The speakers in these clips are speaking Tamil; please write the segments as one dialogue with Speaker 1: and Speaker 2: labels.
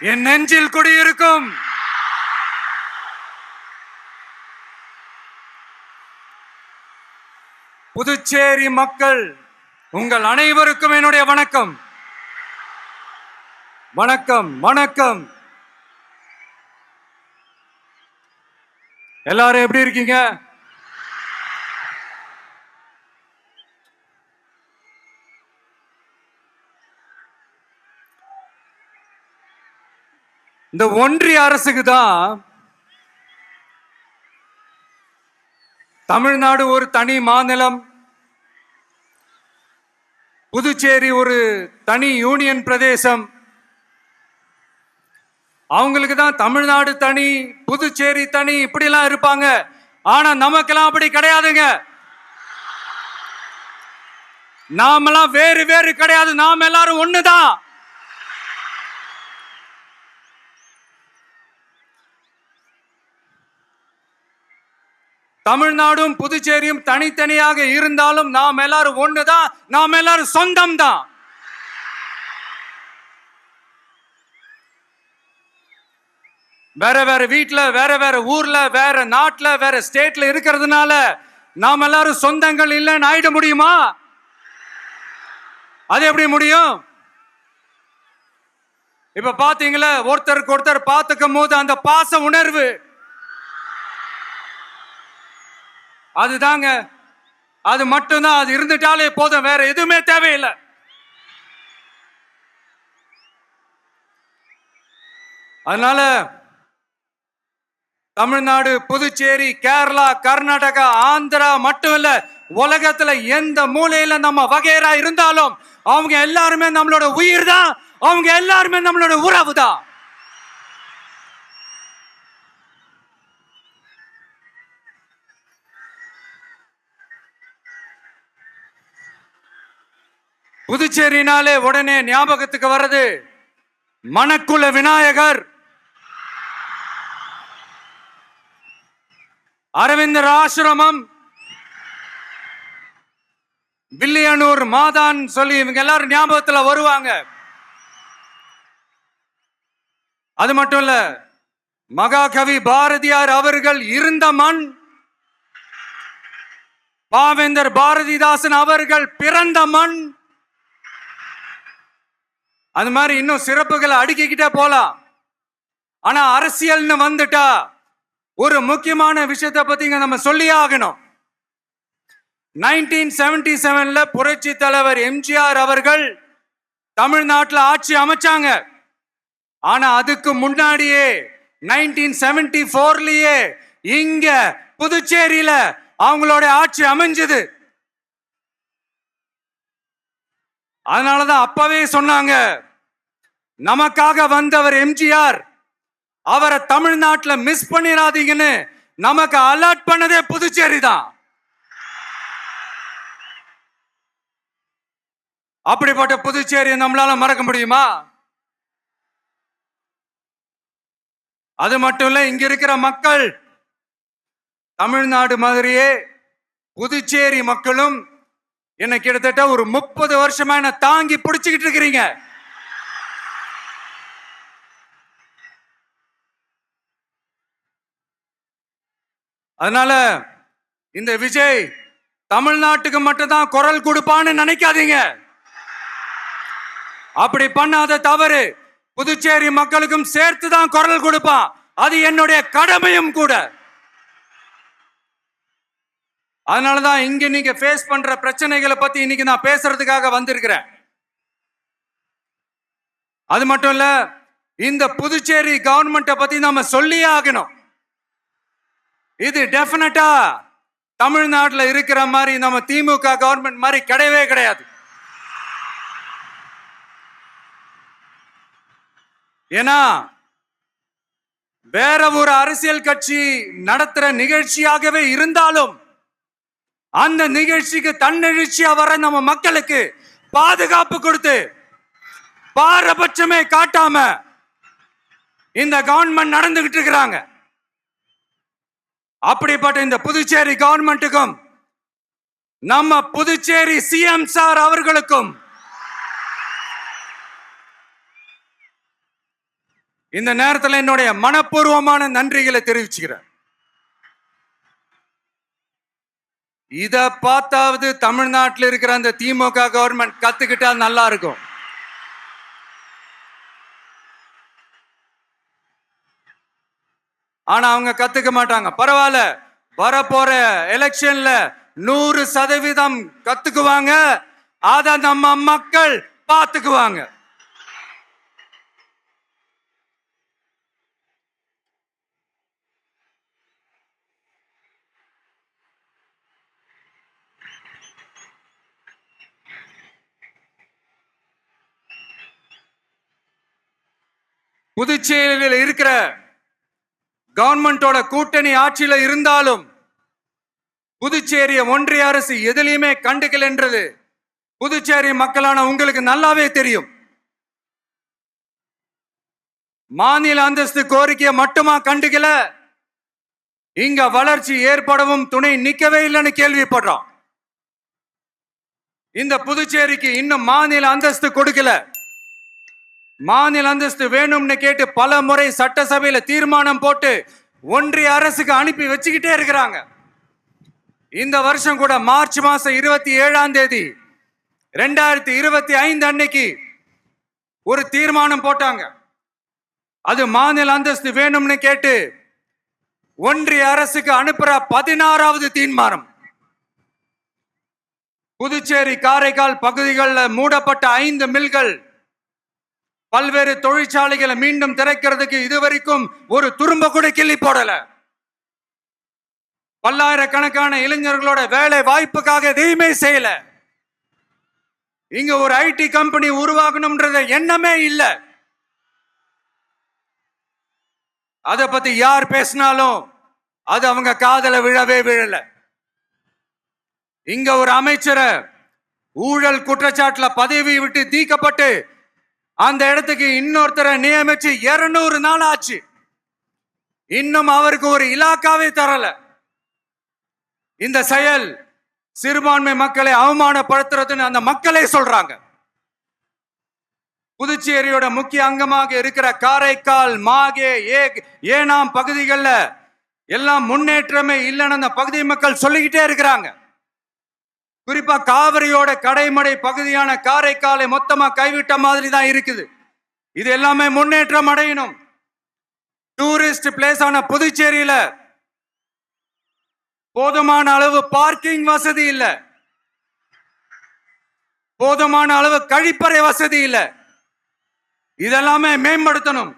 Speaker 1: என் நெஞ்சில் குடியிருக்கும் புதுச்சேரி மக்கள் உங்கள் அனைவருக்கும் என்னுடைய வணக்கம். வணக்கம் வணக்கம். எல்லாரும் எப்படி இருக்கீங்க? இந்த ஒன்றிய அரசுக்கு தான் தமிழ்நாடு ஒரு தனி மாநிலம், புதுச்சேரி ஒரு தனி யூனியன் பிரதேசம். அவங்களுக்கு தான் தமிழ்நாடு தனி, புதுச்சேரி தனி, இப்படிலாம் இருப்பாங்க. ஆனா நமக்கெல்லாம் அப்படி கிடையாதுங்க. நாமெல்லாம் வேறு வேறு கிடையாது. நாம எல்லாரும் ஒண்ணுதான். தமிழ்நாடும் புதுச்சேரியும் தனித்தனியாக இருந்தாலும் நாம் எல்லாரும் ஒண்ணுதான். நாம் எல்லாரும் சொந்தம் தான். வேற வேற வீட்டுல, வேற வேற ஊர்ல, வேற நாட்டுல, வேற ஸ்டேட்ல இருக்கிறதுனால நாம் எல்லாரும் சொந்தங்கள் இல்லைன்னு ஆயிட முடியுமா? அது எப்படி முடியும்? இப்ப பாத்தீங்களா, ஒருத்தருக்கு ஒருத்தர் பார்த்துக்கும் போது அந்த பாச உணர்வு, அதுதாங்க. அது மட்டும்தான். அது இருந்துட்டாலே போதும், வேற எதுவுமே தேவையில்லை. அதனால தமிழ்நாடு, புதுச்சேரி, கேரளா, கர்நாடகா, ஆந்திரா மட்டும் இல்ல, உலகத்துல எந்த மூலையில நம்ம வகைரா இருந்தாலும் அவங்க எல்லாருமே நம்மளோட உயிர் தான். அவங்க எல்லாருமே நம்மளோட உறவு தான். புதுச்சேரினாலே உடனே ஞாபகத்துக்கு வர்றது மணக்குள விநாயகர், அரவிந்தர் ஆசிரமம், வில்லியனூர் மாதான் சொல்லி இவங்க எல்லாரும் ஞாபகத்துல வருவாங்க. அது மட்டும் இல்ல, மகாகவி பாரதியார் அவர்கள் இருந்த மண், பாவேந்தர் பாரதிதாசன் அவர்கள் பிறந்த மண். அது மாதிரி இன்னும் சிறப்புகளை அடுக்கிக்கிட்டே போலாம். ஆனா அரசியல்னு வந்துட்டா ஒரு முக்கியமான விஷயத்தை பத்தி நம்ம சொல்லியே ஆகணும். 1977ல புரட்சி தலைவர் எம்ஜிஆர் அவர்கள் தமிழ்நாட்டில் ஆட்சி அமைச்சாங்க. ஆனா அதுக்கு முன்னாடியே 1974லயே இங்க புதுச்சேரியில அவங்களோட ஆட்சி அமைஞ்சது. அதனாலதான் அப்பவே சொன்னாங்க, நமக்காக வந்தவர் எம்ஜிஆர், அவரை தமிழ்நாட்டில் மிஸ் பண்ணிடாதீங்கன்னு நமக்கு அலர்ட் பண்ணதே புதுச்சேரி தான். அப்படிப்பட்ட புதுச்சேரியை நம்மளால மறக்க முடியுமா? அது மட்டும் இல்ல, இங்க இருக்கிற மக்கள் தமிழ்நாடு மாதிரியே புதுச்சேரி மக்களும் என்ன கிட்டத்தட்ட ஒரு 30 வருஷமா என்ன தாங்கி பிடிச்சுக்கிட்டு இருக்கிறீங்க. அதனால இந்த விஜய் தமிழ்நாட்டுக்கு மட்டும்தான் குரல் கொடுப்பான்னு நினைக்காதீங்க. அப்படி பண்ணாத தவறு புதுச்சேரி மக்களுக்கும் சேர்த்து தான் குரல் கொடுப்பான். அது என்னுடைய கடமையும் கூட. அதனாலதான் இங்க நீங்க ஃபேஸ் பண்ற பிரச்சனைகளை பத்தி இன்னைக்கு நான் பேசுறதுக்காக வந்திருக்கிறேன். அது மட்டும் இல்ல, இந்த புதுச்சேரி கவர்மெண்ட்டை பத்தி நாம சொல்லியே ஆகணும். இது டெஃபினட்டா தமிழ்நாட்டில் இருக்கிற மாதிரி நம்ம திமுக கவர்மெண்ட் மாதிரி கிடையவே கிடையாது. ஏன்னா வேற ஒரு அரசியல் கட்சி நடத்துற நிகழ்ச்சியாகவே இருந்தாலும் அந்த நிகழ்ச்சிக்கு தன்னெழுச்சியா வர நம்ம மக்களுக்கு பாதுகாப்பு கொடுத்து பாரபட்சமே காட்டாம இந்த கவர்மெண்ட் நடந்துகிட்டு இருக்கிறாங்க. அப்படிப்பட்ட இந்த புதுச்சேரி கவர்மெண்ட்டுக்கும் நம்ம புதுச்சேரி சிஎம் சார் அவர்களுக்கும் இந்த நேரத்தில் என்னுடைய மனப்பூர்வமான நன்றிகளை தெரிவிச்சுக்கிறேன். இத பார்த்தாவது தமிழ்நாட்டில் இருக்கிற அந்த திமுக கவர்மெண்ட் கத்துக்கிட்டா நல்லா இருக்கும். ஆனா அவங்க கத்துக்க மாட்டாங்க. பரவாயில்ல, வரப்போற எலெக்ஷன்ல 100% கத்துக்குவாங்க. அத நம்ம மக்கள் பார்த்துக்குவாங்க. புதுச்சேரியில் இருக்கிற கவர்மெண்டோட கூட்டணி ஆட்சியில இருந்தாலும் புதுச்சேரிய ஒன்றிய அரசு எதிலையுமே கண்டுக்கல என்றது புதுச்சேரி மக்களான உங்களுக்கு நல்லாவே தெரியும். மாநில அந்தஸ்து கோரிக்கையை மட்டுமா கண்டுக்கல, இங்க வளர்ச்சி ஏற்படவும் துணை நிக்கவே இல்லைன்னு கேள்விப்படுறோம். இந்த புதுச்சேரிக்கு இன்னும் மாநில அந்தஸ்து கொடுக்கல. மாநில அந்தஸ்து வேணும்னு கேட்டு பல முறை சட்டசபையில தீர்மானம் போட்டு ஒன்றிய அரசுக்கு அனுப்பி வச்சுக்கிட்டே இருக்கிறாங்க. இந்த வருஷம் கூட மார்ச் மாசம் 27ஆம் தேதி 2025 அன்னைக்கு ஒரு தீர்மானம் போட்டாங்க. அது மாநில அந்தஸ்து வேணும்னு கேட்டு ஒன்றிய அரசுக்கு அனுப்புற 16வது தீர்மானம். புதுச்சேரி காரைக்கால் பகுதிகளில் மூடப்பட்ட 5 மில்கள், பல்வேறு தொழிற்சாலைகளை மீண்டும் திறக்கிறதுக்கு இதுவரைக்கும் ஒரு துரும்ப கூட கிள்ளி போடல. பல்லாயிரக்கணக்கான இளைஞர்களோட வேலை வாய்ப்புக்காக எதையுமே செய்யல. இங்க ஒரு ஐடி கம்பெனி உருவாகணும்ன்ற எண்ணமே இல்லை. அத பத்தி யார் பேசினாலும் அது அவங்க காதல விழவே விழல. இங்க ஒரு அமைச்சரை ஊழல் குற்றச்சாட்டுல பதவி விட்டு நீக்கப்பட்டு அந்த இடத்துக்கு இன்னொருத்தரை நியமிச்சு 200 நாள் ஆச்சு. இன்னும் அவருக்கு ஒரு இலாக்காவே தரல. இந்த செயல் சிறுபான்மை மக்களை அவமானப்படுத்துறதுன்னு அந்த மக்களே சொல்றாங்க. புதுச்சேரியோட முக்கிய அங்கமாக இருக்கிற காரைக்கால், மாகே, ஏனாம் பகுதிகளில் எல்லாம் முன்னேற்றமே இல்லைன்னு அந்த பகுதி மக்கள் சொல்லிக்கிட்டே இருக்கிறாங்க. குறிப்பா காவிரியோட கடைமடை பகுதியான காரைக்காலை மொத்தமா கைவிட்ட மாதிரி தான் இருக்குது. இது எல்லாமே முன்னேற்றம் அடையணும். டூரிஸ்ட் பிளேஸ் ஆன புதுச்சேரியில போதுமான அளவு பார்க்கிங் வசதி இல்ல, போதுமான அளவு கழிப்பறை வசதி இல்ல. இதெல்லாமே மேம்படுத்தணும்.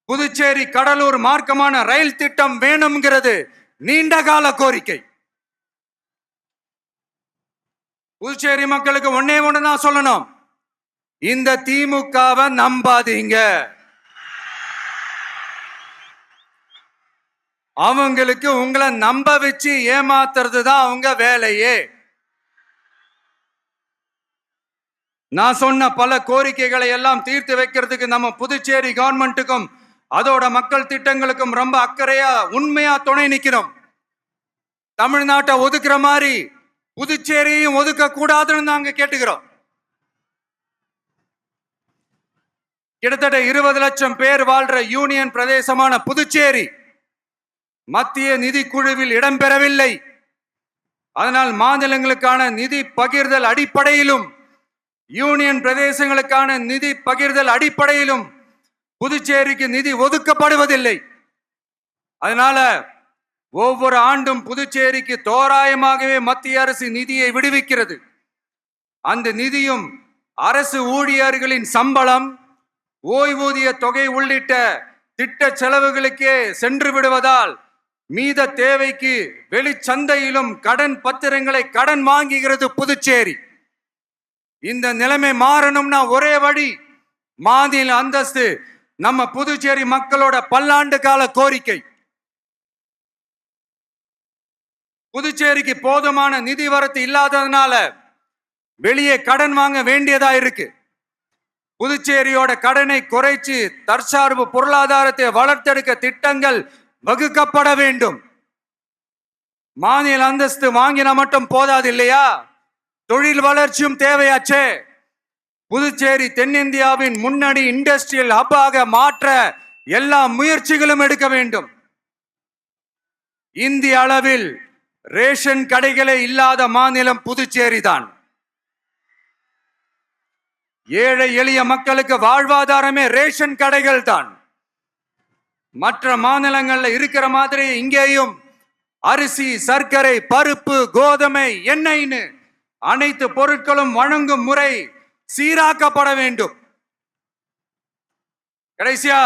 Speaker 1: புதுச்சேரி கடலூர் மார்க்கமான ரயில் திட்டம் வேணும்ங்கிறது நீண்ட கால கோரிக்கை. புதுச்சேரி மக்களுக்கு ஒன்னே ஒண்ணுதான் சொல்லணும், இந்த திமுகவை நம்பாதீங்க. அவங்களுக்கு உங்களை நம்ப வச்சு ஏமாத்துறது தான் அவங்க வேலையே. நான் சொன்ன பல கோரிக்கைகளை எல்லாம் தீர்த்து வைக்கிறதுக்கு நம்ம புதுச்சேரி கவர்மெண்ட்டுக்கும் அதோட மக்கள் திட்டங்களுக்கும் ரொம்ப அக்கறையா உண்மையா துணை நிக்கிறோம். தமிழ்நாட்டை ஒதுக்குற மாதிரி புதுச்சேரியும் ஒதுக்க கூடாதுன்னு நாங்க கேட்டுக்கிறோம். கிட்டத்தட்ட 20 லட்சம் பேர் வாழ்ற யூனியன் பிரதேசமான புதுச்சேரி மத்திய நிதி குழுவில் இடம்பெறவில்லை. அதனால் மாநிலங்களுக்கான நிதி பகிர்தல் அடிப்படையிலும் யூனியன் பிரதேசங்களுக்கான நிதி பகிர்தல் அடிப்படையிலும் புதுச்சேரிக்கு நிதி ஒதுக்கப்படுவதில்லை. அதனால ஒவ்வொரு ஆண்டும் புதுச்சேரிக்கு தோராயமாகவே மத்திய அரசு நிதியை விடுவிக்கிறது. அந்த நிதியும் அரசு ஊழியர்களின் சம்பளம், ஓய்வூதிய தொகை உள்ளிட்ட திட்ட செலவுகளுக்கே சென்று விடுவதால் மீத தேவைக்கு வெளிச்சந்தையிலும் கடன் பத்திரங்களை கடன் வாங்குகிறது புதுச்சேரி. இந்த நிலைமை மாறணும்னா ஒரே வழி, மாநில அந்தஸ்து நம்ம புதுச்சேரி மக்களோட பல்லாண்டு கால கோரிக்கை. புதுச்சேரிக்கு போதுமான நிதி வரத்து இல்லாததுனால வெளியே கடன் வாங்க வேண்டியதா இருக்கு. புதுச்சேரியோட கடனை குறைச்சு தற்சார்பு பொருளாதாரத்தை வளர்த்தெடுக்க திட்டங்கள் வகுக்கப்பட வேண்டும். மாநில அந்தஸ்து வாங்கினா மட்டும் போதாது இல்லையா, தொழில் வளர்ச்சியும் தேவையாச்சே. புதுச்சேரி தென்னிந்தியாவின் முன்னணி இண்டஸ்ட்ரியல் ஹப்பாக மாற்ற எல்லா முயற்சிகளும் எடுக்க வேண்டும். இந்திய அளவில் ரேஷன் கடைகளே இல்லாத மாநிலம் புதுச்சேரி தான். ஏழை எளிய மக்களுக்கு வாழ்வாதாரமே ரேஷன் கடைகள் தான். மற்ற மாநிலங்கள்ல இருக்கிற மாதிரி இங்கேயும் அரிசி, சர்க்கரை, பருப்பு, கோதுமை, எண்ணெய்னு அனைத்து பொருட்களும் வழங்கும் முறை சீராக்கப்பட வேண்டும். கடைசியா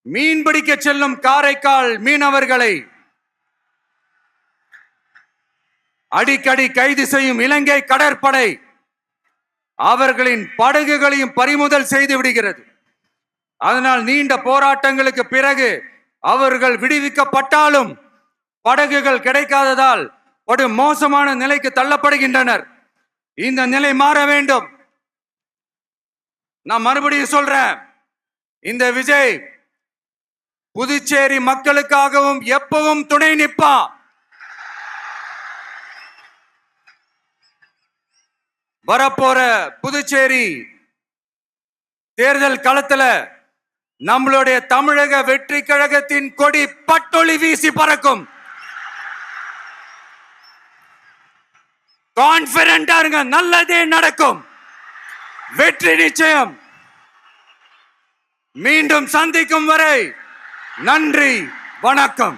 Speaker 1: மீன் பிடிக்க செல்லும் காரைக்கால் மீனவர்களை அடிக்கடி கைது செய்யும் இலங்கை கடற்படை அவர்களின் படகுகளையும் பறிமுதல் செய்து விடுகிறது. அதனால் நீண்ட போராட்டங்களுக்கு பிறகு அவர்கள் விடுவிக்கப்பட்டாலும் படகுகள் கிடைக்காததால் ஒரு மோசமான நிலைக்கு தள்ளப்படுகின்றனர். இந்த நிலை மாற வேண்டும். நான் மறுபடியும் சொல்றேன், இந்த விஜய் புதுச்சேரி மக்களுக்காகவும் எப்பவும் துணை நிற்பான். வரப்போற புதுச்சேரி தேர்தல் களத்துல நம்மளுடைய தமிழக வெற்றி கழகத்தின் கொடி பட்டொளி வீசி பறக்கும். கான்பிடென்டா இருங்க, நல்லதே நடக்கும். வெற்றி நிச்சயம். மீண்டும் சந்திக்கும் வரை நன்றி, வணக்கம்.